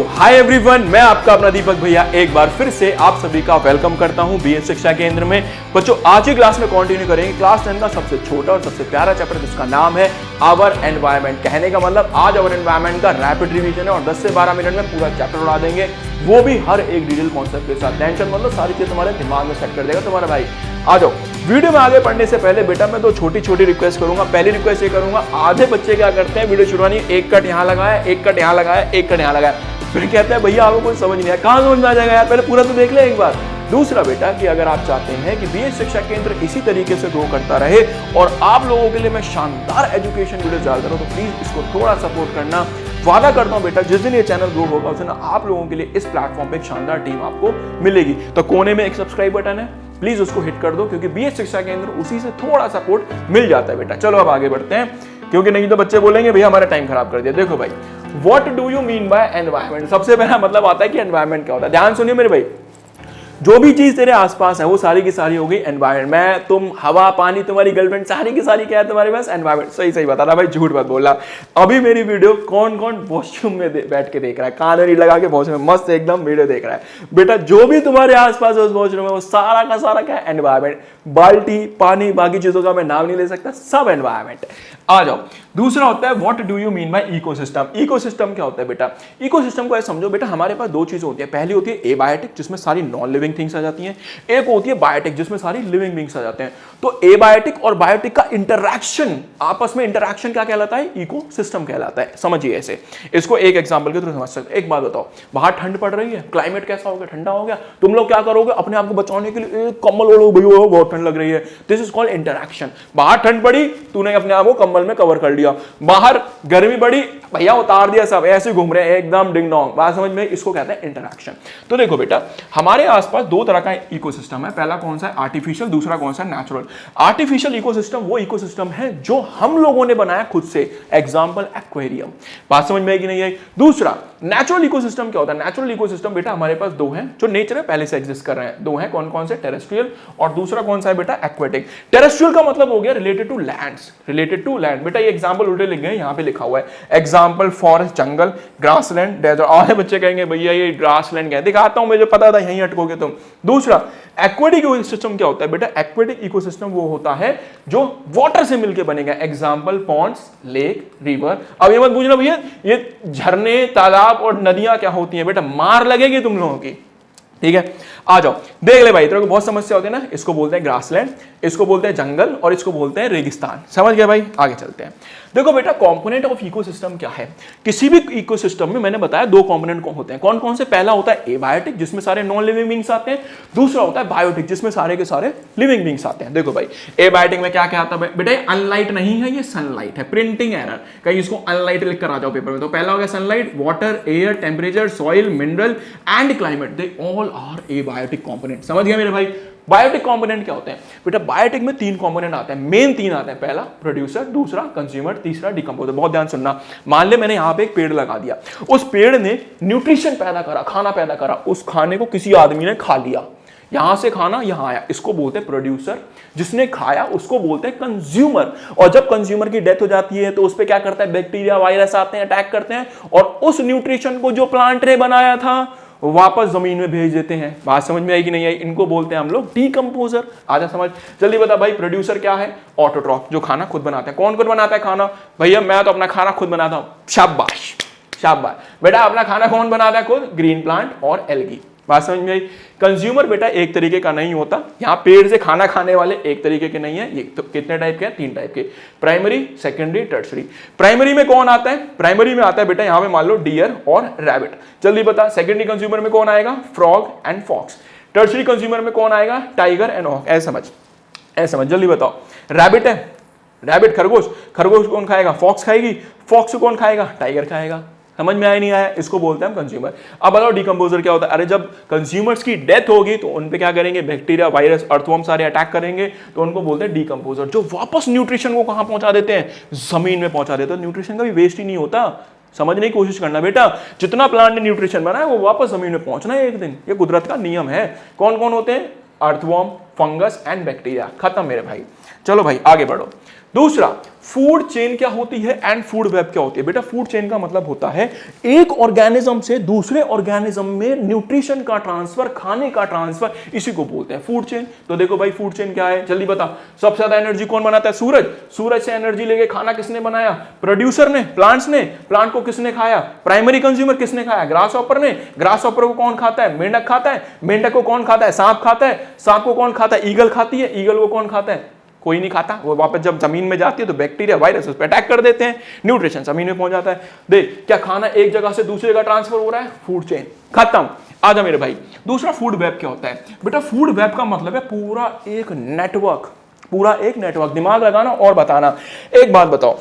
Hi everyone, मैं आपका अपना दीपक भैया एक बार फिर से आप सभी का वेलकम करता हूं बीएस शिक्षा केंद्र में। बच्चों, आज की क्लास में कंटिन्यू करेंगे क्लास 10 का सबसे छोटा और सबसे प्यारा चैप्टर जिसका नाम है आवर एनवायरनमेंट। कहने का मतलब आज आवर एनवायरनमेंट का रैपिड रिवीजन है और 10 से 12 मिनट में पूरा चैप्टर उड़ा देंगे, वो भी हर एक डिटेल कॉन्सेप्ट के साथ। टेंशन मतलब सारी चीज तुम्हारे दिमाग में सेट कर देगा तुम्हारा भाई। आ जाओ, वीडियो में आगे पढ़ने से पहले बेटा मैं दो छोटी छोटी रिक्वेस्ट करूंगा। पहली रिक्वेस्ट ये करूंगा, आधे बच्चे क्या करते हैं वीडियो शुरू नहीं, एक कट यहाँ लगाया, एक कट यहाँ लगाया, एक कट यहाँ लगाया, फिर कहते हैं भैया आपको कुछ समझ नहीं आया। कहाँ समझ में आ जाएगा यार, पहले पूरा तो देख ले एक बार। दूसरा बेटा कि अगर आप चाहते हैं कि बीएस शिक्षा केंद्र इसी तरीके से ग्रो करता रहे और आप लोगों के लिए मैं शानदार एजुकेशन वीडियो डालता रहूं, तो प्लीज इसको थोड़ा सपोर्ट करना। वादा करता हूं बेटा, जिस दिन ये चैनल ग्रो होगा उस दिन आप लोगों के लिए इस प्लेटफॉर्म पे एक शानदार टीम आपको मिलेगी। तो कोने में एक सब्सक्राइब बटन है, प्लीज उसको हिट कर दो, क्योंकि बीएस शिक्षा केंद्र उसी से थोड़ा सपोर्ट मिल जाता है बेटा। चलो अब आगे बढ़ते हैं, क्योंकि नहीं तो बच्चे बोलेंगे भैया हमारा टाइम खराब कर दिया। देखो भाई, what do you mean by environment? सबसे पहला मतलब आता है कि एनवायरनमेंट क्या होता है। ध्यान सुनिए मेरे भाई, जो भी चीज तेरे आसपास है वो सारी की सारी होगी एनवायरनमेंट। मैं, तुम, हवा, पानी, तुम्हारी गर्लफ्रेंड, सारी की सारी क्या है तुम्हारे पास? एनवायरनमेंट। सही सही बता रहा भाई, झूठ मत बोला। अभी मेरी वीडियो कौन कौन वॉशरूम में बैठ के देख रहा है, कान नहीं लगा के वॉशरूम में मस्त एकदम वीडियो देख रहा है बेटा। जो भी तुम्हारे आसपास है उस वॉशरूम में वो सारा का सारा क्या है? एनवायरनमेंट। बाल्टी, पानी, बाकी चीजों का मैं नाम नहीं ले सकता, सब एनवायरनमेंट। आ जाओ, दूसरा होता है what do you mean by ecosystem. Ecosystem क्या होता है बेटा? इकोसिस्टम को ऐसे समझो बेटा, हमारे पास दो चीजें होती है। पहली होती है एबायोटिक, जिसमें सारी नॉन लिविंग थिंग्स आ जाती हैं। एक होती है बायोटिक, जिसमें सारी लिविंग बीइंग्स आ जाते हैं। तो एबायोटिक और बायोटिक का इंटरैक्शन, आपस में इंटरैक्शन क्या कहलाता है? इकोसिस्टम कहलाता है। समझिए ऐसे, इसको एक एग्जांपल के थ्रू समझ सकते। एक बात बताओ, बाहर ठंड पड़ रही है, क्लाइमेट कैसा हो गया? ठंडा हो गया। तुम लोग क्या करोगे? अपने आप को बचाने के लिए एक कंबल ओढ़ो, भैया बहुत ठंड लग रही है। This is called interaction. बाहर ठंड पड़ी, तूने अपने आप को कंबल में कवर कर लिया। बाहर गर्मी बढ़ी, भैया उतार दिया, सब ऐसे घूम रहे हैं एकदम डिंग डोंग। बात समझ में? इसको कहते हैं इंटरैक्शन। तो देखो बेटा, हमारे आसपास दो तरह का इकोसिस्टम है। पहला कौन सा है? आर्टिफिशियल। दूसरा कौन सा? नेचुरल। आर्टिफिशियल इकोसिस्टम वो इकोसिस्टम है जो हम लोगों ने बनाया खुद से। Example aquarium. बात समझ में आई कि नहीं आई? दूसरा नेचुरल इकोसिस्टम क्या होता है? नेचुरल इकोसिस्टम बेटा हमारे पास दो हैं जो नेचर में पहले से एग्जिस्ट कर रहे हैं। दो हैं, कौन कौन से? टेरेस्ट्रियल और दूसरा कौन सा है बेटा? एक्वेटिक। टेरेस्ट्रियल का मतलब हो गया related to lands, related to land. बेटा ये एग्जांपल उल्टे लिख गए, यहां पे लिखा हुआ है एग्जांपल फॉरेस्ट, जंगल, ग्रासलैंड, डेजर्ट। और बच्चे कहेंगे भैया ये ग्रासलैंड क्या है? दिखाता हूं, मुझे पता था यहीं अटकोगे तुम। दूसरा एक्वेटिक इकोसिस्टम क्या होता है बेटा? एक्वेटिक इकोसिस्टम वो होता है जो वाटर से मिलकर बनेगा। Example ponds, lake, river. अब ये मत पूछना भैया ये झरने, तालाब और नदियां क्या होती हैं बेटा, मार लगेगी तुम लोगों की। ठीक है, आ जाओ देख ले भाई, तेरे को बहुत समस्या होती है ना। इसको बोलते हैं ग्रासलैंड, इसको बोलते हैं जंगल और इसको बोलते हैं रेगिस्तान। समझ गया भाई? आगे चलते हैं। देखो बेटा, कंपोनेंट ऑफ इकोसिस्टम क्या है? किसी भी इकोसिस्टम में मैंने बताया दो कंपोनेंट होते हैं। कौन कौन से? पहला होता है एबायोटिक, जिसमें सारे नॉन लिविंग बीइंग्स आते हैं। दूसरा होता है बायोटिक, जिसमें सारे के सारे लिविंग बीइंग्स आते हैं। देखो भाई, एबायोटिक में क्या क्या आता है बेटा? अनलाइट नहीं है, ये सनलाइट है। प्रिंटिंग एरर, कहीं इसको अनलाइट लिख कर आ जाओ पेपर में। तो पहला हो गया sunlight, water, air, temperature, soil, mineral and climate, they all are abiotic component. समझ गया मेरे भाई? बायोटिक कंपोनेंट क्या होते हैं बेटा? बायोटिक में तीन कंपोनेंट आते हैं, मेन तीन आते हैं। पहला प्रोड्यूसर, दूसरा कंज्यूमर, तीसरा डिकम्पोजर। बहुत ध्यान सुनना। मान ले मैंने यहां पे एक पेड़ लगा दिया, उस पेड़ ने न्यूट्रिशन पैदा करा, खाना पैदा करा। उस खाने को किसी आदमी ने खा लिया, यहां से खाना यहां आया, इसको बोलते हैं प्रोड्यूसर। जिसने खाया उसको बोलते हैं कंज्यूमर। और जब कंज्यूमर की डेथ हो जाती है तो उस पे क्या करता है? बैक्टीरिया, वायरस आते हैं, अटैक करते हैं और उस न्यूट्रिशन को जो प्लांट ने बनाया था वापस जमीन में भेज देते हैं। बात समझ में आई कि नहीं आई? इनको बोलते हैं हम लोग डीकंपोजर। आजा समझ, जल्दी बता भाई। प्रोड्यूसर क्या है? ऑटोट्रॉफ, जो खाना खुद बनाते हैं। कौन खुद बनाता है खाना? भैया मैं तो अपना खाना खुद बनाता हूं। शाबाश शाबाश बेटा, अपना खाना कौन बनाता है खुद? ग्रीन प्लांट और एल्गी। बात समझ में आई? कंज्यूमर बेटा एक तरीके का नहीं होता, यहां पेड़ से खाना खाने वाले एक तरीके के नहीं है। ये तो कितने टाइप के हैं? तीन टाइप के, प्राइमरी, सेकेंडरी, टर्शरी। प्राइमरी में कौन आता है? प्राइमरी में आता है बेटा यहां पे मान लो डियर और रैबिट। जल्दी बता, सेकेंडरी कंज्यूमर में कौन आएगा? Frog and fox. Tertiary consumer में कौन आएगा? Tiger and hawk. ऐसे समझ, जल्दी बताओ। रैबिट है, रैबिट खरगोश, खरगोश कौन खाएगा? फॉक्स खाएगी, फॉक्स कौन खाएगा? टाइगर खाएगा। समझ में आया नहीं आया? इसको बोलते हैं हम कंज्यूमर। अब बताओ डिकम्पोजर क्या होता है? अरे जब कंज्यूमर्स की डेथ होगी तो उन पे क्या करेंगे? बैक्टीरिया, वायरस, अर्थवर्म सारे अटैक करेंगे, तो उनको बोलते हैं डिकम्पोजर। जो वापस न्यूट्रिशन को कहां पहुंचा देते हैं? जमीन में पहुंचा देते हैं। न्यूट्रिशन का भी वेस्ट ही नहीं होता। समझने की कोशिश करना बेटा, जितना प्लांट ने न्यूट्रिशन बनाया वो वापस जमीन में पहुंचना है एक दिन। ये कुदरत का नियम है। कौन कौन होते हैं? Earthworm, fungus and bacteria. खत्म मेरे भाई। चलो भाई आगे बढ़ो। दूसरा, फूड चेन क्या होती है एंड फूड वेब क्या होती है? बेटा फूड चेन का मतलब होता है एक ऑर्गेनिज्म से दूसरे ऑर्गेनिज्म में न्यूट्रिशन का ट्रांसफर, खाने का ट्रांसफर, इसी को बोलते हैं फूड चेन। तो देखो भाई फूड चेन क्या है, जल्दी बता। सबसे ज्यादा एनर्जी कौन बनाता है? सूरज। सूरज से एनर्जी लेके खाना किसने बनाया? प्रोड्यूसर ने, प्लांट्स ने। प्लांट को किसने खाया? प्राइमरी कंज्यूमर किसने खाया? ग्रास हॉपर ने। ग्रास हॉपर को कौन खाता है? मेंढक खाता है। मेंढक को कौन खाता है? सांप खाता है। सांप को कौन खाता है? ईगल खाती है। ईगल को कौन खाता है? कोई नहीं खाता। वो वापस जब जमीन में जाती है तो बैक्टीरिया, वायरस उस पर अटैक कर देते हैं, न्यूट्रिशन जमीन में पहुंच जाता है। देख, क्या खाना एक जगह से दूसरी जगह ट्रांसफर हो रहा है? फूड चेन खत्म। आजा मेरे भाई। दूसरा, फूड वेब क्या होता है? बेटा फूड वेब का मतलब है पूरा एक नेटवर्क, पूरा एक नेटवर्क। दिमाग लगाना और बताना। एक बात बताओ,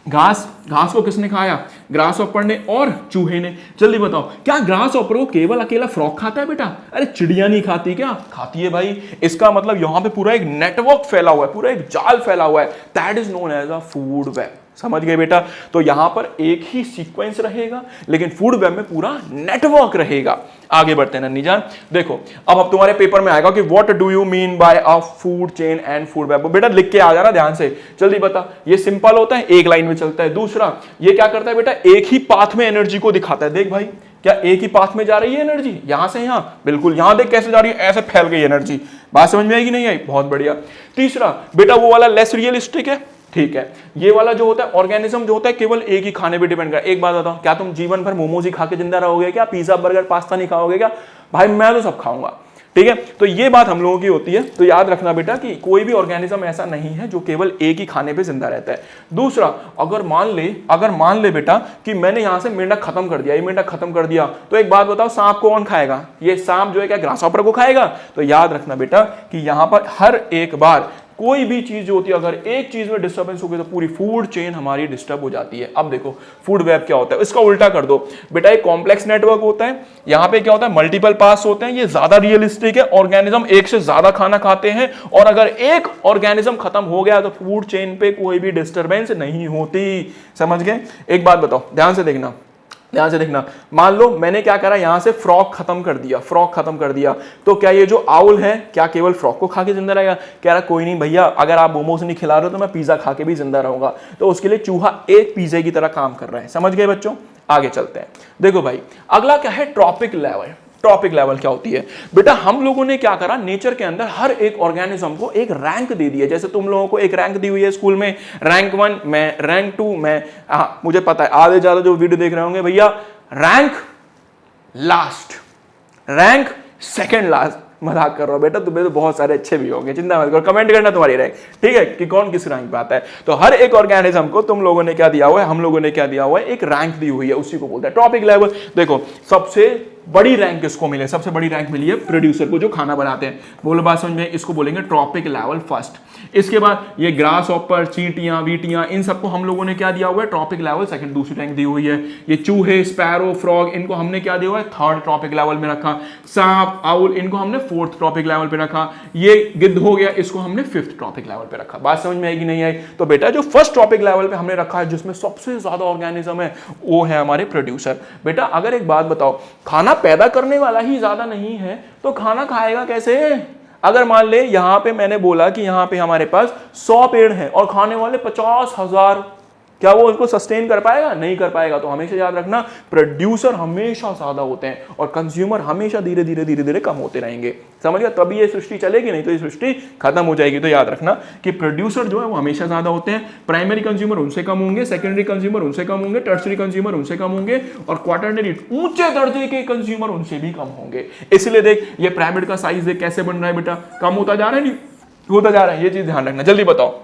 घास को किसने खाया? ग्रास हॉपर ने और चूहे ने। जल्दी बताओ, क्या ग्रास हॉपर को केवल अकेला फ्रॉग खाता है बेटा? अरे चिड़िया नहीं खाती क्या? खाती है भाई। इसका मतलब यहां पे पूरा एक नेटवर्क फैला हुआ है, पूरा एक जाल फैला हुआ है। That is known as a food web. समझ गए बेटा? तो यहां पर एक ही सीक्वेंस रहेगा, लेकिन फूड वेब में पूरा नेटवर्क रहेगा। आगे बढ़ते हैं नन्ही जान। देखो, अब तुम्हारे पेपर में आएगा कि what do you mean by a food chain and food web. बेटा लिख के आ जाना ध्यान से, जल्दी बता। ये सिंपल होता है, एक लाइन में चलता है। दूसरा, ये क्या करता है बेटा? एक ही पाथ में एनर्जी को दिखाता है। देख भाई, क्या एक ही पाथ में जा रही है एनर्जी? यहां से यहां, बिल्कुल। यहां देख कैसे जा रही है, ऐसे फैल गई एनर्जी। बात समझ में आएगी नहीं आई? बहुत बढ़िया। तीसरा बेटा, वो वाला लेस रियलिस्टिक है, ठीक है। ये वाला जो होता है ऑर्गेनिज्म जो होता है केवल एक ही खाने पे डिपेंड कर। एक बात बताओ, क्या तुम जीवन भर मोमोज ही खा के जिंदा रहोगे क्या? पिज्जा बर्गर पास्ता नहीं खाओगे क्या? भाई मैं तो सब खाऊंगा, ठीक है। तो ये बात हम लोगों की होती है। तो याद रखना बेटा कि कोई भी ऑर्गेनिज्म ऐसा नहीं है जो केवल एक ही खाने पे जिंदा रहता है। दूसरा, अगर मान ले बेटा कि मैंने यहां से मेंढक खत्म कर दिया, ये मेंढक खत्म कर दिया, तो एक बात बताओ, सांप को कौन खाएगा? ये सांप जो है क्या ग्रास हॉपर को खाएगा? तो याद रखना बेटा कि यहां पर हर एक बार कोई भी चीज जो होती है, अगर एक चीज में डिस्टर्बेंस हो गई तो पूरी फूड चेन हमारी डिस्टर्ब हो जाती है। अब देखो फूड वेब क्या होता है, इसका उल्टा कर दो बेटा। एक कॉम्प्लेक्स नेटवर्क होता है, यहां पे क्या होता है? मल्टीपल पास होते हैं। ये ज्यादा रियलिस्टिक है, ऑर्गेनिज्म एक से ज्यादा खाना खाते हैं, और अगर एक ऑर्गेनिज्म खत्म हो गया तो फूड चेन पे कोई भी डिस्टर्बेंस नहीं होती। समझ गए? एक बात बताओ, ध्यान से देखना, ध्यान से देखना। मान लो मैंने क्या करा, यहां से फ्रॉग खत्म कर दिया, तो क्या ये जो आउल है क्या केवल फ्रॉग को खा के जिंदा रहेगा? कह रहा कोई नहीं भैया, अगर आप मोमोज नहीं खिला रहे हो तो मैं पिज्जा खा के भी जिंदा रहूंगा। तो उसके लिए चूहा एक पिज्जे की तरह काम कर रहा है। समझ गए बच्चों? आगे चलते हैं। देखो भाई, अगला क्या है? Trophic level. ट्रॉपिक लेवल क्या होती है बेटा? हम लोगों ने क्या करा, नेचर के अंदर हर एक ऑर्गेनिज्म को एक रैंक दे दिया। जैसे तुम लोगों को एक रैंक दी हुई है स्कूल में, रैंक 1 मैं, रैंक 2 मैं। मुझे पता है आधे ज्यादा जो वीडियो देख रहे होंगे, भैया rank last, rank second last. मजाक कर रहा हूं बेटा, तुम्हें तो बहुत सारे अच्छे भी होंगे, चिंता मत करो। कमेंट करना तुम्हारी रैंक, ठीक है, कि कौन किस रैंक पे आता है। तो हर एक ऑर्गेनिज्म को तुम लोगों ने क्या दिया हुआ है, हम लोगों ने क्या दिया हुआ है, एक रैंक दी हुई है, उसी को बोलते हैं ट्रॉपिक लेवल। देखो सबसे बड़ी रैंक किसको मिले? सबसे बड़ी रैंक मिली है प्रोड्यूसर को, जो खाना बनाते हैं। बोलो बात समझ में? इसको बोलेंगे ट्रॉपिक लेवल फर्स्ट। इसके बाद ये ग्रास हॉपर, चींटियां, वीटियां, इन सबको हम लोगों ने क्या दिया हुआ है? ट्रॉपिक लेवल सेकंड, दूसरी रैंक दी हुई है। ये चूहे, स्पैरो, फ्रॉग, इनको हमने क्या दिया हुआ है? थर्ड ट्रॉपिक लेवल में रखा। सांप, आउल, इनको हमने फोर्थ ट्रॉपिक लेवल पे रखा। ये गिद्ध हो गया, इसको हमने फिफ्थ ट्रॉपिक लेवल पे रखा। बात समझ में आएगी नहीं आई? तो बेटा जो फर्स्ट ट्रॉपिक लेवल पे हमने रखा है, जिसमें सबसे ज्यादा ऑर्गेनिज्म है, वो है हमारे प्रोड्यूसर। बेटा अगर एक बात बताओ, खाना पैदा करने वाला ही ज्यादा नहीं है तो खाना खाएगा कैसे? अगर मान ले यहां पे मैंने बोला कि यहां पे हमारे पास 100 पेड़ हैं और खाने वाले 50,000, क्या वो उसको सस्टेन कर पाएगा? नहीं कर पाएगा। तो हमेशा याद रखना, प्रोड्यूसर हमेशा ज्यादा होते हैं और कंज्यूमर हमेशा धीरे धीरे कम होते रहेंगे। समझ गया? तभी ये सृष्टि चलेगी, नहीं तो ये सृष्टि खत्म हो जाएगी। तो याद रखना कि प्रोड्यूसर जो है वो हमेशा ज्यादा होते हैं, प्राइमरी कंज्यूमर उनसे कम होंगे, सेकेंडरी कंज्यूमर उनसे कम होंगे, टर्सरी कंज्यूमर उनसे कम होंगे, और क्वाटरनरी ऊंचे दर्जे के कंज्यूमर उनसे भी कम होंगे। इसलिए देख ये पिरामिड का साइज देख कैसे बन रहा है बेटा, कम होता जा रहा है, नहीं होता जा रहा है। ये चीज ध्यान रखना। जल्दी बताओ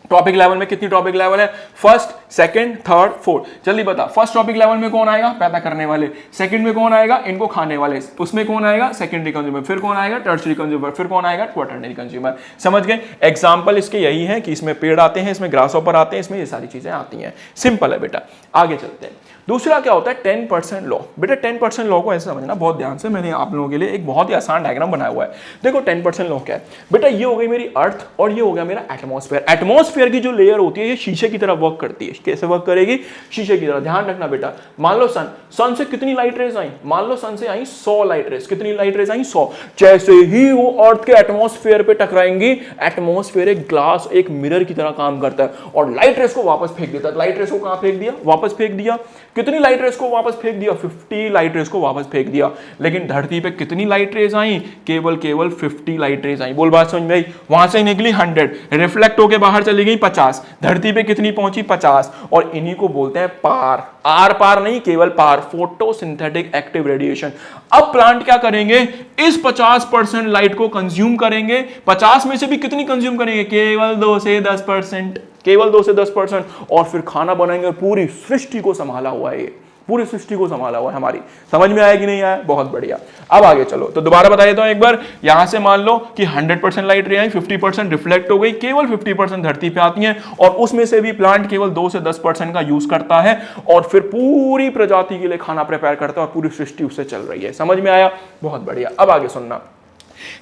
ट्रॉपिक लेवल में कितनी ट्रॉपिक लेवल है? First, second, third, fourth. जल्दी बता। फर्स्ट ट्रॉपिक लेवल में कौन आएगा? पैदा करने वाले। सेकंड में कौन आएगा? इनको खाने वाले। उसमें कौन आएगा? Secondary consumer. फिर कौन आएगा? Tertiary consumer. फिर कौन आएगा? Quaternary consumer. समझ गए? एग्जाम्पल इसके यही है कि इसमें पेड़ आते हैं, इसमें ग्रास हॉपर आते हैं, इसमें ये सारी चीजें आती हैं। सिंपल है बेटा। आगे चलते हैं। दूसरा क्या होता है 10% लॉ। बेटा 10% लॉ को ऐसे समझना बहुत ध्यान से, मैंने आप लोगों के लिए एक बहुत ही आसान डायग्राम बनाया हुआ है। देखो 10% लॉ क्या है बेटा, ये हो गई मेरी अर्थ और ये हो गया मेरा एटमॉस्फेयर। एटमॉस्फेयर की जो लेयर होती है ये शीशे की तरह वर्क करती है। कैसे वर्क करेगी? शीशे की तरह। ध्यान रखना बेटा, मान लो सन से कितनी लाइट रेज आई? मान लो सन से आई 100 लाइट रेज। कितनी लाइट रेज आई? 100। जैसे ही वो अर्थ के एटमॉस्फेयर पे टकराएंगी, एटमॉस्फेयर एक ग्लास, एक मिरर की तरह काम करता है और लाइट रेज को वापस फेंक देता है। लाइट रेज को कहां फेंक दिया? वापस फेंक दिया। कितनी लाइट रेज को वापस फेंक दिया? 50 लाइट रेज को वापस फेंक दिया। लेकिन धरती पे कितनी लाइट रेज आई? केवल 50 लाइट रेज आई। बोल बात समझ में आई? वहां से निकली 100, रिफ्लेक्ट होके बाहर चली गई 50, धरती पे कितनी पहुंची? 50। और इन्हीं को बोलते हैं पार। आर पार नहीं, केवल पार, फोटोसिंथेटिक एक्टिव रेडिएशन। अब प्लांट क्या करेंगे? इस 50% लाइट को कंज्यूम करेंगे। 50 में से भी कितनी कंज्यूम करेंगे? केवल 2 से 10%, केवल 2 से 10%। और फिर खाना बनाएंगे। पूरी सृष्टि को संभाला हुआ है, ये पूरी सृष्टि को संभाला हुआ है हमारी। समझ में आया कि नहीं आया? बहुत बढ़िया। अब आगे चलो, तो दोबारा बता देता हूं एक बार। यहां से मान लो कि 100% लाइट रे आई, 50% रिफ्लेक्ट हो गई, केवल 50% धरती पे आती है और उसमें से भी प्लांट केवल 2 से 10% का यूज करता है और फिर पूरी प्रजाति के लिए खाना प्रिपेयर करता है और पूरी सृष्टि उससे चल रही है। समझ में आया? बहुत बढ़िया। अब आगे सुनना।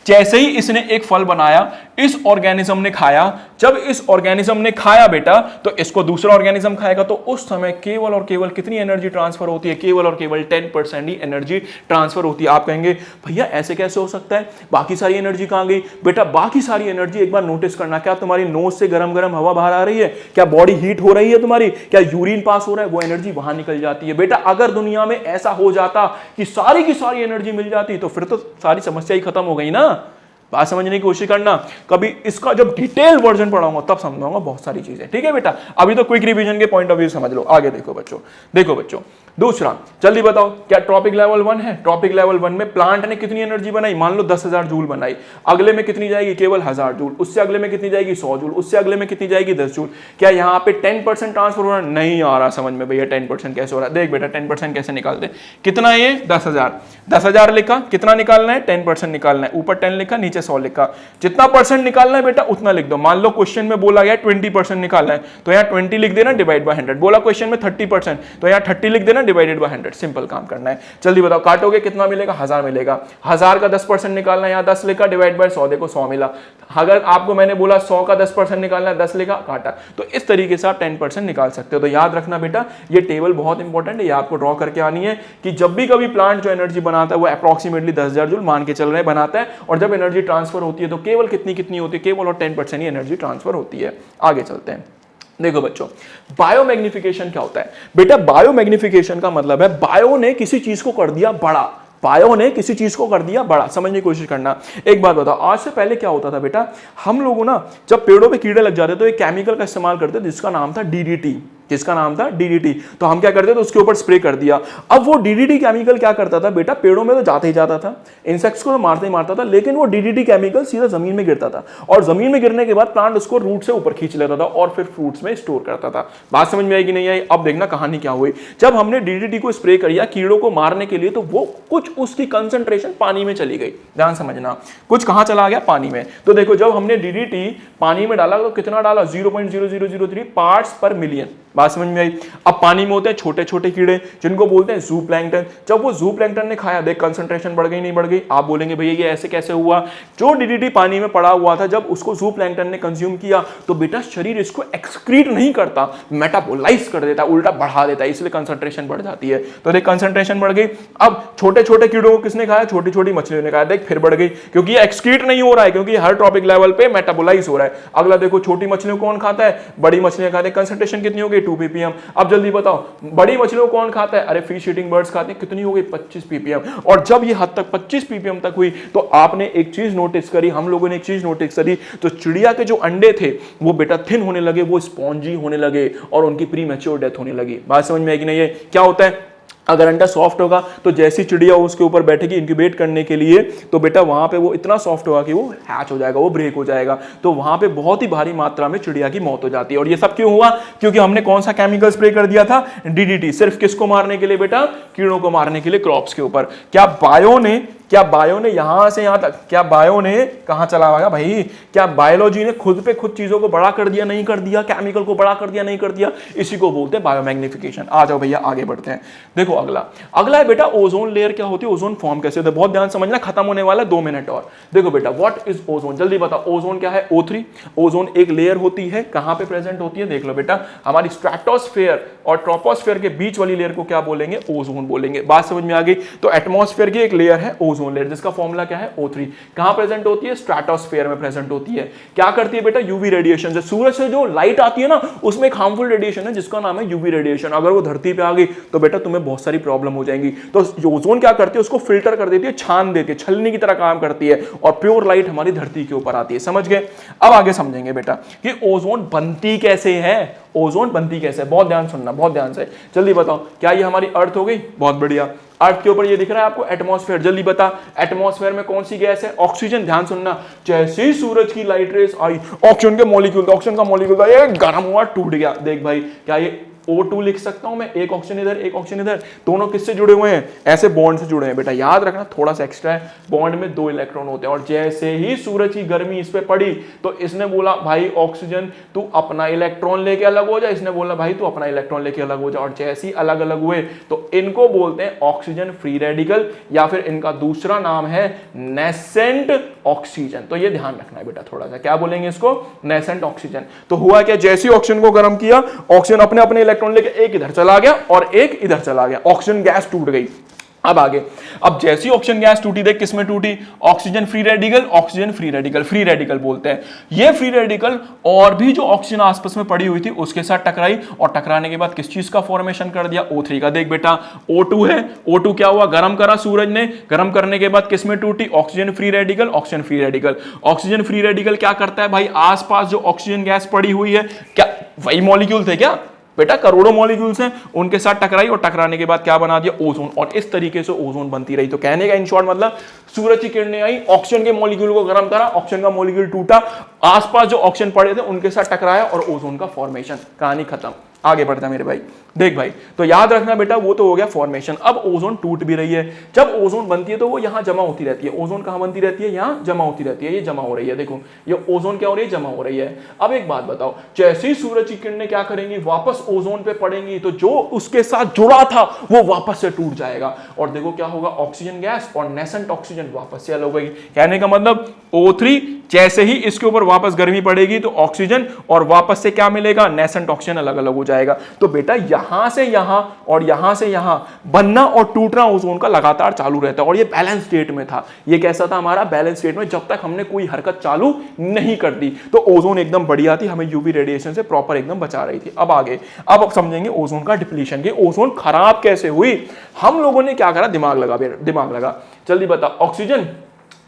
जैसे ही इसने एक फल बनाया, इस ऑर्गेनिज्म ने खाया। जब इस ऑर्गेनिज्म ने खाया बेटा, तो इसको दूसरा ऑर्गेनिज्म खाएगा, तो उस समय केवल और केवल कितनी एनर्जी ट्रांसफर होती है? केवल और केवल 10% ही एनर्जी ट्रांसफर होती है। आप कहेंगे भैया ऐसे कैसे हो सकता है, बाकी सारी एनर्जी कहां गई? बेटा बाकी सारी एनर्जी एक बार नोटिस करना। क्या तुम्हारी नोज से गरम गरम हवा बाहर आ रही है? क्या बॉडी हीट हो रही है तुम्हारी? क्या यूरिन पास हो रहा है? वो एनर्जी वहां निकल जाती है। बेटा अगर दुनिया में ऐसा हो जाता कि सारी की सारी एनर्जी मिल जाती, तो फिर तो सारी समस्या ही खत्म हो गई ना। बात समझने की कोशिश करना। कभी इसका जब डिटेल वर्जन पढ़ाऊंगा तब समझाऊंगा बहुत सारी चीजें। ठीक है बेटा, अभी तो क्विक रिवीजन के पॉइंट ऑफ व्यू समझ लो। आगे देखो बच्चों, देखो बच्चों, दूसरा जल्दी बताओ, क्या टॉपिक लेवल 1 है? टॉपिक लेवल 1 में प्लांट ने कितनी एनर्जी बनाई? मान लो 10,000 जूल बनाई। अगले में कितनी जाएगी? केवल 1000 जूल। उससे अगले में कितनी जाएगी? 100 जूल। उससे अगले में कितनी जाएगी? 10 जूल। क्या यहाँ पे 10% ट्रांसफर हो रहा है? नहीं आ रहा समझ में भैया 10% कैसे हो रहा है। देख बेटा 10% कैसे निकालते? कितना है ये? 10,000। 10,000 लिखा, कितना निकालना है? 10% निकालना है। ऊपर 10 लिखा, नीचे 100 लिखा। जितना परसेंट निकालना है बेटा उतना लिख दो। मान लो क्वेश्चन में बोला गया 20% निकालना है, तो यहाँ 20 लिख देना, डिवाइड बाय 100। बोला क्वेश्चन में 30%, तो यहाँ 30 लिख देना, डिवाइडेड बाय 100। सिंपल काम करना है। जल्दी बताओ, काटोगे कितना मिलेगा? 1000 मिलेगा। 1000 का 10% निकालना है, यहाँ 10 लिखा, डिवाइड बाय 100, देखो 100 मिला। अगर आपको मैंने बोला 100 का 10% निकालना है, 10 लिखा, काटा। तो इस तरीके से आप 10% निकाल सकते हो। तो याद रखना बेटा, ये टेबल बहुत इंपॉर्टेंट है, ये आपको ड्रॉ करके आनी है कि जब भी कभी प्लांट जो एनर्जी बनाता है वो अप्रॉक्सीमेटली 10,000 जूल मान के चल रहे बनाता है, और जब एनर्जी ट्रांसफर होती है तो केवल कितनी होती है? केवल और 10% ही एनर्जी ट्रांसफर होती है। आगे चलते हैं। देखो बच्चों, बायोमैग्निफिकेशन क्या होता है? बेटा बायोमैग्निफिकेशन का मतलब है बायो ने किसी चीज को कर दिया बड़ा। बायो ने किसी चीज को कर दिया बड़ा। समझने की कोशिश करना। एक बात बताओ, आज से पहले क्या होता था बेटा? हम लोगों ना जब पेड़ों पे कीड़े लग जाते तो एक केमिकल का इस्तेमाल करते जिसका नाम था डीडीटी। जिसका नाम था डीडीटी। तो हम क्या करते थे? उसके ऊपर स्प्रे कर दिया। अब वो डीडीटी केमिकल क्या करता था बेटा? पेड़ों में तो जाता ही जाता था, इंसेक्ट्स को तो मारता ही मारता था, लेकिन वो डीडीटी केमिकल सीधा जमीन में गिरता था और जमीन में गिरने के बाद प्लांट उसको रूट से ऊपर खींच लेता था और फिर फ्रूट्स में स्टोर करता था। बात समझ में आई कि नहीं आई? अब देखना कहानी क्या हुई। जब हमने डीडीटी को स्प्रे किया कीड़ों को मारने के लिए, तो वो कुछ उसकी कंसंट्रेशन पानी में चली गई। ध्यान समझना, कुछ कहां चला गया? पानी में। तो देखो जब हमने डीडीटी पानी में डाला तो कितना डाला? 0.0003 पार्ट्स पर मिलियन। बात समझ में आई? अब पानी में होते हैं छोटे छोटे कीड़े जिनको बोलते हैं ज़ूप्लैंक्टन। जब वो ज़ूप्लैंक्टन ने खाया, देख कंसंट्रेशन बढ़ गई नहीं बढ़ गई? आप बोलेंगे भैया ये ऐसे कैसे हुआ? जो डीडीटी पानी में पड़ा हुआ था, जब उसको ज़ूप्लैंक्टन ने कंज्यूम किया तो बेटा शरीर इसको एक्सक्रीट नहीं करता, मेटाबोलाइज कर देता, उल्टा बढ़ा देता है, इसलिए कंसंट्रेशन बढ़ जाती है। तो देख कंसंट्रेशन बढ़ गई। अब छोटे छोटे कीड़ों को किसने खाया? छोटी छोटी मछलियों ने खाया। देख फिर बढ़ गई, क्योंकि ये एक्सक्रीट नहीं हो रहा है, क्योंकि हर ट्रॉपिक लेवल पे मेटाबोलाइज हो रहा है। अगला देखो, छोटी मछलियों कौन खाता है? बड़ी मछलियां खाते हैं। कंसंट्रेशन कितनी हो गई? 2 ppm। अब जल्दी बताओ, बड़ी मछलियों कौन खाता है? अरे फिश ईटिंग बर्ड्स खाते हैं। कितनी हो गई? 25 ppm। और जब ये हद तक 25 ppm तक हुई तो आपने एक चीज नोटिस करी, हम लोगों ने एक चीज नोटिस करी, तो चिड़िया के जो अंडे थे वो बेटा थिन होने लगे, वो स्पॉन्जी होने लगे और उनकी प्री मैच्योर डेथ होने लगी। बात समझ में आई कि नहीं है? क्या होता है? अगर अंडा सॉफ्ट होगा तो जैसी चिड़िया उसके ऊपर बैठेगी इंक्यूबेट करने के लिए, तो बेटा वहां पे वो इतना सॉफ्ट होगा कि वो हैच हो जाएगा, वो ब्रेक हो जाएगा। तो वहां पे बहुत ही भारी मात्रा में चिड़िया की मौत हो जाती है। और ये सब क्यों हुआ? क्योंकि हमने कौन सा केमिकल स्प्रे कर दिया था? डीडीटी। सिर्फ किसको मारने के लिए बेटा? कीड़ों को मारने के लिए क्रॉप्स के ऊपर। क्या बायो ने क्या बायो ने यहां से यहां तक, क्या बायो ने कहां चला गया भाई, क्या बायोलॉजी ने खुद पे खुद चीजों को बड़ा कर दिया नहीं कर दिया, केमिकल को बड़ा कर दिया नहीं कर दिया, इसी को बोलते हैं बायोमैग्निफिकेशन। आ जाओ भैया आगे बढ़ते हैं। देखो अगला है बेटा ओजोन लेयर क्या होती है, ओजोन फॉर्म कैसे होता है, बहुत ध्यान समझना, खत्म होने वाला 2 मिनट और। देखो बेटा व्हाट इज ओजोन, जल्दी बताओ ओजोन क्या है। O3 ओजोन एक लेयर होती है, कहां पे प्रेजेंट होती है, देख लो बेटा हमारी स्ट्रेटोस्फेयर और ट्रोपोस्फेयर के बीच वाली लेयर को क्या बोलेंगे, ओजोन बोलेंगे। बात समझ में आ गई। तो एटमॉस्फेयर की एक लेयर है ओजोन लेयर, जिसका फॉर्मूला क्या है O3। कहां प्रेजेंट होती है, स्ट्रेटोस्फेयर में प्रेजेंट होती है। क्या करती है बेटा, यूवी रेडिएशन से, सूरज से जो लाइट आती है ना उसमें एक हार्मफुल रेडिएशन है जिसका नाम है यूवी रेडिएशन। अगर वो धरती पे आ गई तो बेटा तुम्हें बहुत सारी प्रॉब्लम हो जाएंगी। तो ओजोन क्या करती है, उसको फिल्टर कर देती है, छान देती है, छलनी की तरह काम करती है और प्योर लाइट हमारी धरती के ऊपर आती है। समझ गए। अब आगे समझेंगे बेटा कि ओजोन बनती कैसे है, ओजोन बनती कैसे है, बहुत ध्यान सुनना, बहुत ध्यान से। जल्दी बताओ क्या ये हमारी अर्थ हो गई, बहुत बढ़िया। अर्थ के ऊपर ये दिख रहा है आपको एटमॉस्फेयर, जल्दी बता एटमॉस्फेयर में कौन सी गैस है, ऑक्सीजन। ध्यान सुनना, जैसे ही सूरज की लाइट रेस आई ऑक्सीजन के मॉलिक्यूल, ऑक्सीजन का मॉलिक्यूल था ये गर्म हुआ टूट गया। देख भाई क्या ये O2 लिख सकता हूं मैं, एक ऑक्सीजन इधर एक ऑक्सीजन इधर, दोनों किससे जुड़े हुए हैं, ऐसे बॉन्ड से जुड़े हैं। बेटा याद रखना थोड़ा सा एक्स्ट्रा है, बॉन्ड में 2 इलेक्ट्रॉन होते हैं और जैसे ही सूरज की गर्मी इस पे पड़ी तो इसने बोला भाई ऑक्सीजन तू अपना इलेक्ट्रॉन लेके अलग हो जा, इसने बोला भाई तू अपना इलेक्ट्रॉन लेके अलग हो जा, और जैसे ही अलग अलग हुए तो इनको बोलते हैं ऑक्सीजन फ्री रेडिकल, या फिर इनका दूसरा नाम है नेसेंट ऑक्सीजन। तो ये ध्यान रखना है बेटा थोड़ा सा, क्या बोलेंगे इसको, नेसेंट ऑक्सीजन। तो हुआ क्या, जैसे ही ऑक्सीजन को गर्म किया ऑक्सीजन अपने अपने इलेक्ट्रॉन लेके एक इधर चला गया और एक इधर चला गया, ऑक्सीजन गैस टूट गई। अब आगे, अब जैसी ऑक्सीजन गैस टूटी, देख किसमें टूटी, oxygen free radical, oxygen free radical, free radical बोलते हैं। ये फ्री रेडिकल और भी जो ऑक्सीजन आसपास में पड़ी हुई थी उसके साथ टकराई और टकराने के बाद किस चीज का फॉर्मेशन कर दिया, O3 का। देख बेटा O2 है, O2 क्या हुआ, गर्म करा सूरज ने, गर्म करने के बाद किसमें टूटी, oxygen free radical, oxygen free radical. Oxygen free radical क्या करता है भाई, आसपास जो ऑक्सीजन गैस पड़ी हुई है, क्या वही मॉलिक्यूल थे क्या बेटा, करोड़ों मॉलिक्यूल्स हैं, उनके साथ टकराई और टकराने के बाद क्या बना दिया, ओजोन। और इस तरीके से ओजोन बनती रही। तो कहने का इन शॉर्ट मतलब सूरज की किरणें आई, ऑक्सीजन के मॉलिक्यूल को गर्म करा, ऑक्सीजन का मॉलिक्यूल टूटा, आसपास जो ऑक्सीजन पड़े थे उनके साथ टकराया और ओजोन का फॉर्मेशन, कहानी खत्म। आगे बढ़ता मेरे भाई, देख भाई तो याद रखना बेटा वो तो हो गया फॉर्मेशन। अब ओजोन टूट भी रही है, जब ओजोन बनती है तो वो यहां जमा होती रहती है। ओजोन कहां बनती रहती है, यहां जमा होती रहती है, ये जमा हो रही है, देखो ये ओजोन क्या हो रही है, जमा हो रही है। अब एक बात बताओ, जैसे ही सूरज की किरणें क्या करेंगी, वापस ओजोन पे पड़ेंगी तो जो उसके साथ जुड़ा था वो वापस से टूट जाएगा और देखो क्या होगा, ऑक्सीजन गैस और नेसेंट ऑक्सीजन वापस से अलग हो गई। कहने का मतलब O3 जैसे ही इसके ऊपर वापस गर्मी पड़ेगी तो ऑक्सीजन और वापस से क्या मिलेगा, नेसेंट ऑक्सीजन अलग अलग हो जाएगा। तो बेटा यहां से यहां और यहां से यहां बनना और टूटना ओजोन का लगातार चालू रहता है और ये बैलेंस स्टेट में था। ये कैसा था हमारा, बैलेंस स्टेट में, जब तक हमने कोई हरकत चालू नहीं कर दी तो ओजोन एकदम बढ़िया थी, हमें यूवी रेडिएशन से प्रॉपर एकदम बचा रही थी। अब आगे, अब समझेंगे ओजोन का डिप्लीशन, कि ओजोन खराब कैसे हुई। हम लोगों ने क्या करा, दिमाग लगा, जल्दी बता, ऑक्सीजन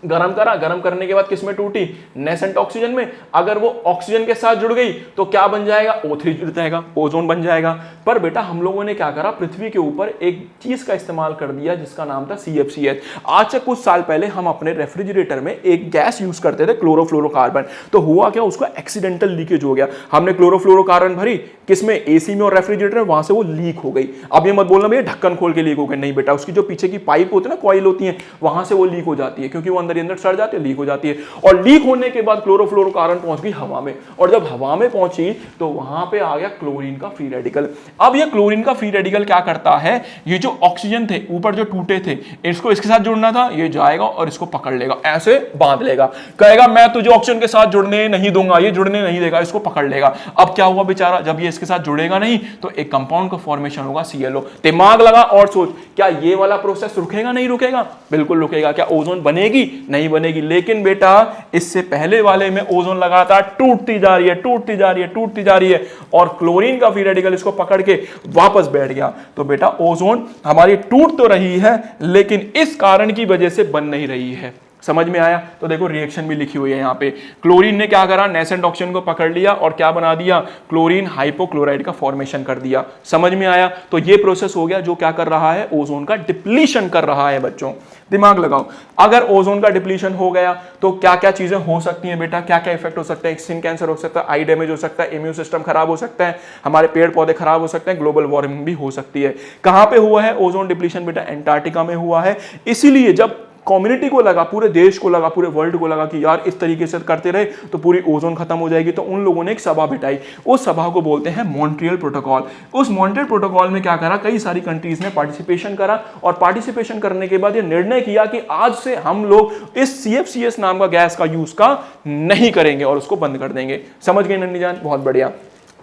गरम करा, गरम करने के बाद किसमें टूटी, नेसेंट ऑक्सीजन में। अगर वो ऑक्सीजन के साथ जुड़ गई तो क्या बन जाएगा, O3 जुड़ जाएगा, ओजोन बन जाएगा। पर बेटा हम लोगों ने क्या करा, पृथ्वी के ऊपर एक चीज का इस्तेमाल कर दिया जिसका नाम था CFCH। आज से कुछ साल पहले हम अपने रेफ्रिजरेटर में एक गैस यूज करते थे, क्लोरोफ्लोरोकार्बन। तो हुआ क्या, उसका एक्सीडेंटल लीकेज हो गया। हमने क्लोरोफ्लोरोकार्बन भरी किसमें, AC में, और रेफ्रिजरेटर वहां से वो लीक हो गई। अब ये मत बोलना भैया ढक्कन खोल के लीक हो गई, नहीं बेटा, उसकी जो पीछे की पाइप होती है ना, कॉइल होती है, वहां से वो लीक हो जाती है, क्योंकि वो अंदर सड़ जाती है, लीक हो जाती है। और लीक होने के बाद क्लोरोफ्लोरोकार्बन पहुंच गई हवा में, और जब हवा में पहुंची तो वहां पे आ गया क्लोरीन का फ्री रेडिकल। अब ये क्लोरीन का फ्री रेडिकल क्या करता है, ये जो ऑक्सीजन थे ऊपर जो टूटे थे, इसको इसके साथ जुड़ना था, ये जाएगा और इसको पकड़ लेगा, ऐसे बांध लेगा, कहेगा मैं तुझे ऑक्सीजन के साथ जुड़ने नहीं दूंगा, ये जुड़ने नहीं देगा, इसको पकड़ लेगा। अब क्या हुआ बेचारा, जब ये इसके साथ जुड़ेगा नहीं तो एक कंपाउंड का फॉर्मेशन होगा, ClO। दिमाग लगा और सोच, क्या ये वाला प्रोसेस रुकेगा, नहीं रुकेगा, बिल्कुल रुकेगा। क्या ओजोन बनेगी, नहीं बनेगी। लेकिन बेटा इससे पहले वाले में ओजोन लगातार टूटती जा रही है, टूटती जा रही है, टूटती जा रही है, और क्लोरीन का फ्री रेडिकल इसको पकड़ के वापस बैठ गया। तो बेटा ओजोन हमारी टूट तो रही है लेकिन इस कारण की वजह से बन नहीं रही है। समझ में आया। तो देखो रिएक्शन भी लिखी हुई है यहाँ पे। क्लोरीन ने क्या करा, नेसेंट ऑक्सीजन को पकड़ लिया और क्या बना दिया, क्लोरीन हाइपोक्लोराइड का फॉर्मेशन कर दिया। समझ में आया। तो ये प्रोसेस हो गया जो क्या कर रहा है, ओजोन का डिप्लीशन कर रहा है। बच्चों दिमाग लगाओ, अगर ओजोन का डिप्लीशन हो गया तो क्या क्या चीजें हो सकती हैं बेटा, क्या क्या इफेक्ट हो सकते हैं। स्किन कैंसर हो सकता है, आई डैमेज हो सकता है, इम्यून सिस्टम खराब हो सकता है, हमारे पेड़ पौधे खराब हो सकते हैं, ग्लोबल वार्मिंग भी हो सकती है। कहां पे हुआ है ओजोन डिप्लीशन बेटा, एंटार्क्टिका में हुआ है। इसीलिए जब कम्युनिटी को लगा, पूरे देश को लगा, पूरे वर्ल्ड को लगा कि यार इस तरीके से करते रहे तो पूरी ओजोन खत्म हो जाएगी। तो उन लोगों ने एक सभा बिठाई, उस सभा को बोलते हैं मॉन्ट्रियल प्रोटोकॉल। उस मॉन्ट्रियल प्रोटोकॉल में क्या करा, कई सारी कंट्रीज ने पार्टिसिपेशन करा और पार्टिसिपेशन करने के बाद ये निर्णय किया कि आज से हम लोग इस CFCS नाम का गैस का यूज का नहीं करेंगे और उसको बंद कर देंगे। समझ गए नन्ही जान, बहुत बढ़िया।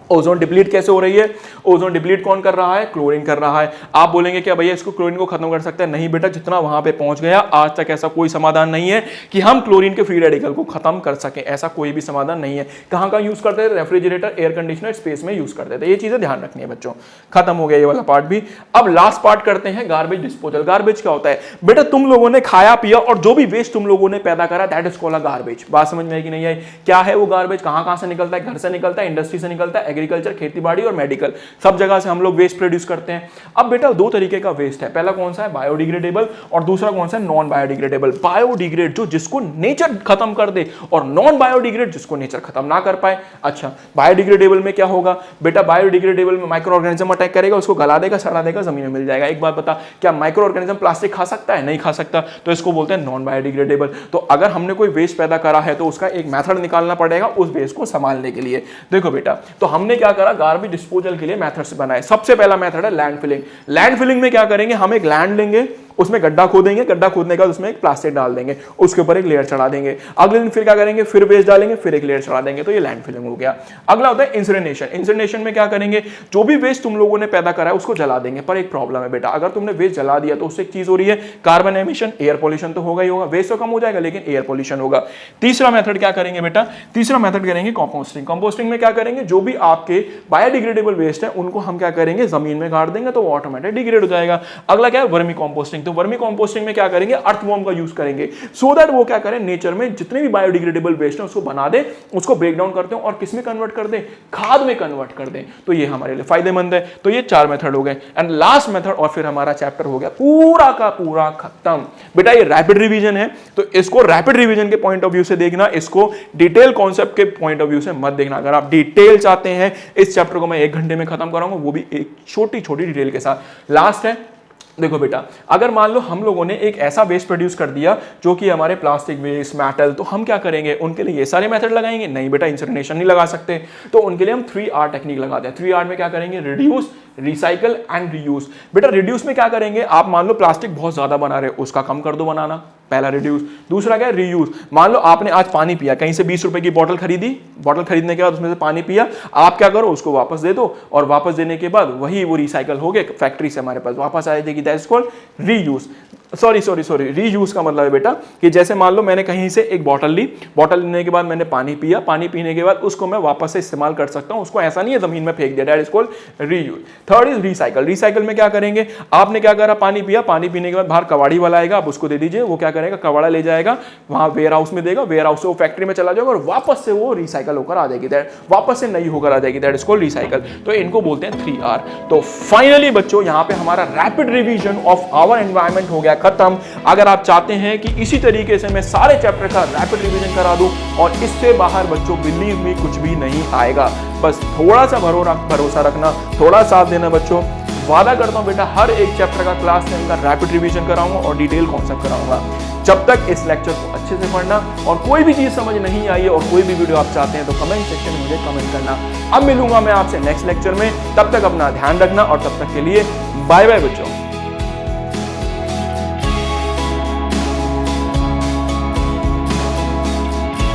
ओजोन डिप्लीट कैसे हो रही है? ओजोन डिप्लीट कौन कर रहा है? क्लोरीन कर रहा है। आप बोलेंगे क्या भैया इसको क्लोरीन को खत्म कर सकते हैं? नहीं बेटा, जितना वहां पे पहुंच गया आज तक ऐसा कोई समाधान नहीं है कि हम क्लोरीन के फ्री रेडिकल को खत्म कर सके, ऐसा कोई भी समाधान नहीं है। कहां कहां यूज करते हैं? रेफ्रिजरेटर, एयर कंडीशनर, स्पेस में यूज करते थे। ये चीजें ध्यान रखनी है बच्चों। खत्म हो गया ये वाला पार्ट भी। अब लास्ट पार्ट करते हैं गार्बेज डिस्पोजल। गार्बेज क्या होता है बेटा? तुम लोगों ने खाया पिया और जो भी वेस्ट तुम लोगों ने पैदा करा, दैट इज कॉल्ड गार्बेज। बात समझ में आई कि नहीं आई? क्या है वो गार्बेज? कहां से निकलता है? घर से निकलता है, इंडस्ट्री से निकलता है, एग्रीकल्चर, खेती और मेडिकल, सब जगह से हम लोग वेस्ट प्रोड्यूस करते हैं। अब बेटा दो तरीके का वेस्ट है, पहला कौन सा है? बायोडिग्रेडेबल, और दूसरा कौन सा है? Non biodegradable. बायोडिग्रेड जो जिसको नेचर खत्म कर दे, और नॉन बायोडिग्रेड जिसको नेचर खत्म ना कर पाए। अच्छा, बायोडिग्रेडेबल में क्या होगा बेटा? बायोडिग्रेडेबल में माइक्रो ऑर्गेनिज्म अटैक करेगा, उसको गला देगा, सड़ा देगा, जमीन में मिल जाएगा। एक बात बता, क्या माइक्रो ऑर्गेनिज्म प्लास्टिक खा सकता है? नहीं खा सकता, तो इसको बोलते हैं नॉन बायोडिग्रेडेबल। तो अगर हमने कोई वेस्ट पैदा करा है तो उसका एक मेथड निकालना पड़ेगा उस वेस्ट को संभालने के लिए। देखो बेटा, तो हमने क्या करा, गार्बेज डिस्पोजल के लिए मेथड्स बनाए। सबसे पहला मेथड है लैंड फिलिंग। लैंड फिलिंग में क्या करेंगे, हम एक लैंड लेंगे, उसमें गड्ढा खोदेंगे, गड्ढा खोदने के बाद उसमें एक प्लास्टिक डाल देंगे, उसके ऊपर एक लेयर चढ़ा देंगे। अगले दिन फिर क्या करेंगे, फिर वेस्ट डालेंगे, फिर एक लेयर चढ़ा देंगे। तो ये लैंड फिलिंग हो गया। अगला होता है इंसिनरेशन। इंसिनरेशन में क्या करेंगे, जो भी वेस्ट तुम लोगों ने पैदा करा है उसको जला देंगे। पर एक प्रॉब्लम है बेटा, अगर तुमने वेस्ट जला दिया तो उससे एक चीज हो रही है, कार्बन एमिशन, एयर पॉल्यूशन तो होगा ही होगा। वेस्ट तो कम हो जाएगा लेकिन एयर पॉल्यूशन होगा। तीसरा मेथड क्या करेंगे बेटा? तीसरा मेथड करेंगे कंपोस्टिंग। कंपोस्टिंग में क्या करेंगे, जो भी आपके बायोडिग्रेडेबल वेस्ट है उनको हम क्या करेंगे, जमीन में गाड़ देंगे तो वो ऑटोमेटिक डिग्रेड हो जाएगा। अगला क्या है, वर्मी कंपोस्टिंग। तो वर्मी कंपोस्टिंग में क्या करेंगे, अर्थवॉर्म का यूज करेंगे, सो दैट वो क्या करें, नेचर में जितने भी बायोडिग्रेडेबल वेस्ट है उसको बना दे, उसको ब्रेक डाउन करते हैं और किस में कन्वर्ट कर दें, खाद में कन्वर्ट कर दें। तो ये हमारे लिए फायदेमंद है। तो ये चार मेथड हो गए। एंड लास्ट मेथड, और फिर हमारा चैप्टर हो गया पूरा का पूरा खत्म। बेटा ये रैपिड रिवीजन है, तो इसको रैपिड रिवीजन के पॉइंट ऑफ व्यू से देखना, इसको डिटेल कॉन्सेप्ट के पॉइंट ऑफ व्यू से मत देखना। अगर आप डिटेल चाहते हैं, इस चैप्टर को मैं 1 घंटे में खत्म कराऊंगा, वो भी एक छोटी छोटी डिटेल के साथ। लास्ट है, देखो बेटा, अगर मान लो हम लोगों ने एक ऐसा वेस्ट प्रोड्यूस कर दिया जो कि हमारे प्लास्टिक वेस्ट, मेटल, तो हम क्या करेंगे, उनके लिए ये सारे मेथड लगाएंगे? नहीं बेटा, इंसिनरेशन नहीं लगा सकते। तो उनके लिए हम 3R टेक्निक लगाते हैं। 3R में क्या करेंगे, रिड्यूस, रिसाइकल एंड रीयूज। बेटा रिड्यूस में क्या करेंगे, आप मान लो प्लास्टिक बहुत ज्यादा बना रहे हो, उसका कम कर दो बनाना, पहला रिड्यूस। दूसरा क्या है, रीयूज। मान लो आपने आज पानी पिया, कहीं से 20 रुपए की बोतल खरीदी, बोतल खरीदने के बाद उसमें से पानी पिया, आप क्या करो, उसको वापस दे दो, और वापस देने के बाद वही वो रिसाइकल हो गए, फैक्ट्री से हमारे पास वापस आ जाएगी, that is called reuse. Sorry reuse का मतलब है बेटा कि जैसे मान लो मैंने कहीं से एक बोतल ली, बोतल लेने के बाद मैंने पानी पिया, पानी पीने के बाद उसको मैं वापस से इस्तेमाल कर सकता हूं, उसको ऐसा नहीं है जमीन में फेंक दिया, that is called reuse. Third is recycle. Recycle में क्या करेंगे, आपने क्या करा, पानी पिया, पानी पीने के बाद बाहर कबाड़ी वाला आएगा, आप उसको दे दीजिए, वो क्या करेगा, कबाड़ा ले जाएगा, वहां वेयर हाउस में देगा, वेयर हाउस से वो फैक्ट्री में चला जाएगा और वापस से वो रिसाइकल होकर आ जाएगी, वापस से नई होकर आ जाएगी, दैट इज कॉल्ड रिसाइकल। तो इनको बोलते हैं 3R। तो फाइनली बच्चों यहाँ पे हमारा rapid revision of our environment हो गया खत्म। अगर आप चाहते हैं कि इसी तरीके से मैं सारे चैप्टर का रैपिड रिवीजन करा दूं और इससे बाहर बच्चों बिलीव मी कुछ भी नहीं आएगा, बस थोड़ा सा भरोसा रखना, थोड़ा साथ देना बच्चों। वादा करता हूं बेटा हर एक चैप्टर का क्लास 10 का रैपिड रिवीजन कराऊंगा और डिटेल कॉन्सेप्ट कराऊंगा। जब तक इस लेक्चर को अच्छे से पढ़ना, और कोई भी चीज समझ नहीं आई है और कोई भी वीडियो आप चाहते हैं तो कमेंट सेक्शन में मुझे कमेंट करना। अब मिलूंगा मैं आपसे नेक्स्ट लेक्चर में, तब तक अपना ध्यान रखना और तब तक के लिए बाय बाय बच्चों।